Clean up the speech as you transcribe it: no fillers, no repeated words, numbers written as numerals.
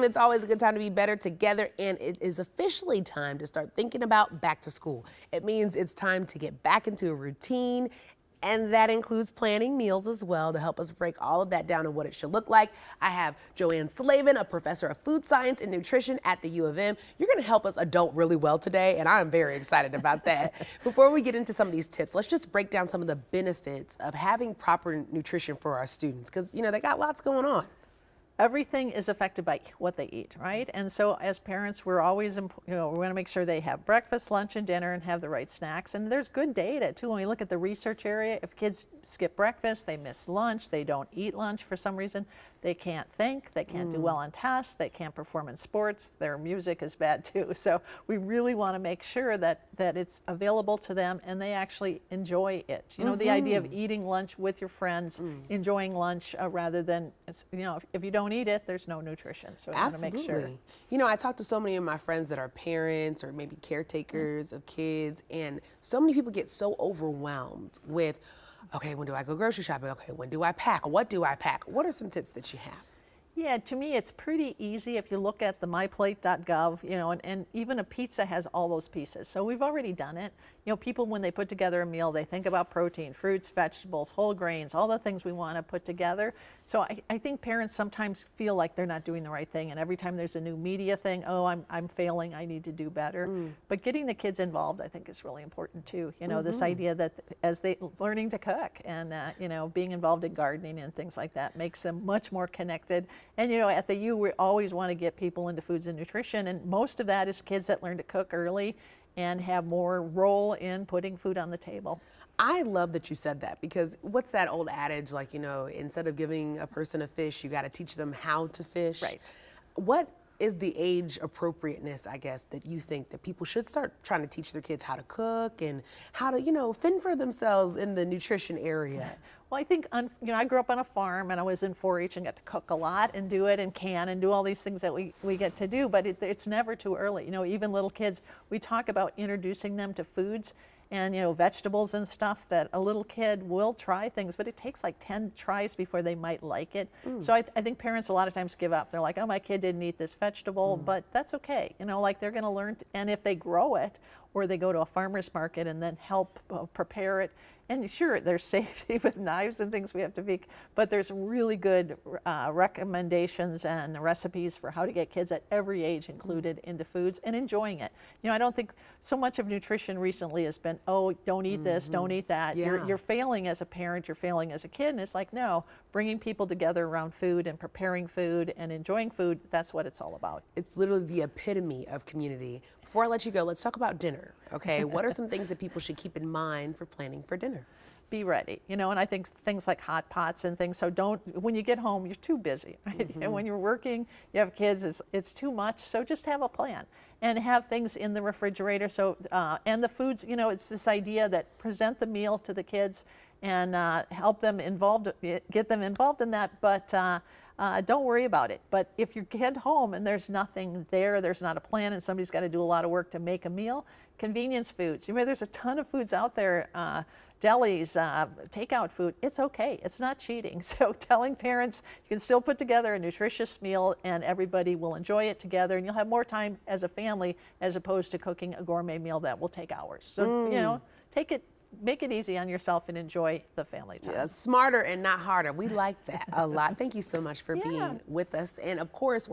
It's always a good time to be better together, and it is officially time to start thinking about back to school. It means it's time to get back into a routine, and that includes planning meals as well to help us break all of that down and what it should look like. I have Joanne Slavin, a professor of food science and nutrition at the U of M. You're going to help us adult really well today, and I'm very excited about that. Before we get into some of these tips, let's just break down some of the benefits of having proper nutrition for our students, because, you know, they got lots going on. Everything is affected by what they eat, right? And so as parents, we're always, we want to make sure they have breakfast, lunch, and dinner and have the right snacks. And there's good data too. When we look at the research area, if kids skip breakfast, they miss lunch, they don't eat lunch for some reason, they can't think, they can't do well on tests, they can't perform in sports, their music is bad too. So we really want to make sure that it's available to them and they actually enjoy it. You know, the idea of eating lunch with your friends, enjoying lunch rather than, you know, if you don't eat it, there's no nutrition. So we want to make sure. You know, I talk to so many of my friends that are parents or maybe caretakers of kids, and so many people get so overwhelmed with, okay, when do I go grocery shopping? Okay, when do I pack? What do I pack? What are some tips that you have? Yeah, to me, it's pretty easy if you look at the myplate.gov, you know, and even a pizza has all those pieces. So we've already done it. You know, people, when they put together a meal, they think about protein, fruits, vegetables, whole grains, all the things we want to put together. So I think parents sometimes feel like they're not doing the right thing. And every time there's a new media thing, oh, I'm failing, I need to do better. But getting the kids involved, I think, is really important too. You know, this idea that as they learning to cook and, you know, being involved in gardening and things like that makes them much more connected. And, you know, at the U, we always want to get people into foods and nutrition. And most of that is kids that learn to cook early and have more role in putting food on the table. I love that you said that, because what's that old adage, like, you know, instead of giving a person a fish, you got to teach them how to fish. Right. What is the age appropriateness, I guess, that you think that people should start trying to teach their kids how to cook and how to, you know, fend for themselves in the nutrition area? Well, I think, you know, I grew up on a farm and I was in 4-H and got to cook a lot and do it and can and do all these things that we get to do, but it's never too early. You know, even little kids, we talk about introducing them to foods and, you know, vegetables and stuff that a little kid will try things, but it takes like 10 tries before they might like it. So I think parents a lot of times give up. They're like, oh, my kid didn't eat this vegetable, but that's okay. You know, like they're going to learn, and if they grow it, or they go to a farmer's market and then help prepare it. And sure, there's safety with knives and things we have to be, but there's really good recommendations and recipes for how to get kids at every age included into foods and enjoying it. You know, I don't think so much of nutrition recently has been, oh, don't eat this, don't eat that. Yeah. You're failing as a parent, you're failing as a kid, and it's like, no, bringing people together around food and preparing food and enjoying food, that's what it's all about. It's literally the epitome of community. Before I let you go, let's talk about dinner, okay? What are some things that people should keep in mind for planning for dinner? Be ready, you know, and I think things like hot pots and things, so don't, when you get home, you're too busy, right? And when you're working, you have kids, it's too much, so just have a plan and have things in the refrigerator. So, and the foods, you know, it's this idea that present the meal to the kids and help them involved, get them involved in that, but don't worry about it. But if you get home and there's nothing there, there's not a plan, and somebody's got to do a lot of work to make a meal, convenience foods. You know, there's a ton of foods out there, delis, takeout food. It's okay. It's not cheating. So telling parents you can still put together a nutritious meal and everybody will enjoy it together, and you'll have more time as a family as opposed to cooking a gourmet meal that will take hours. So, you know, make it easy on yourself and enjoy the family time. Yeah, smarter and not harder. We like that a lot. Thank you so much for being with us. And of course,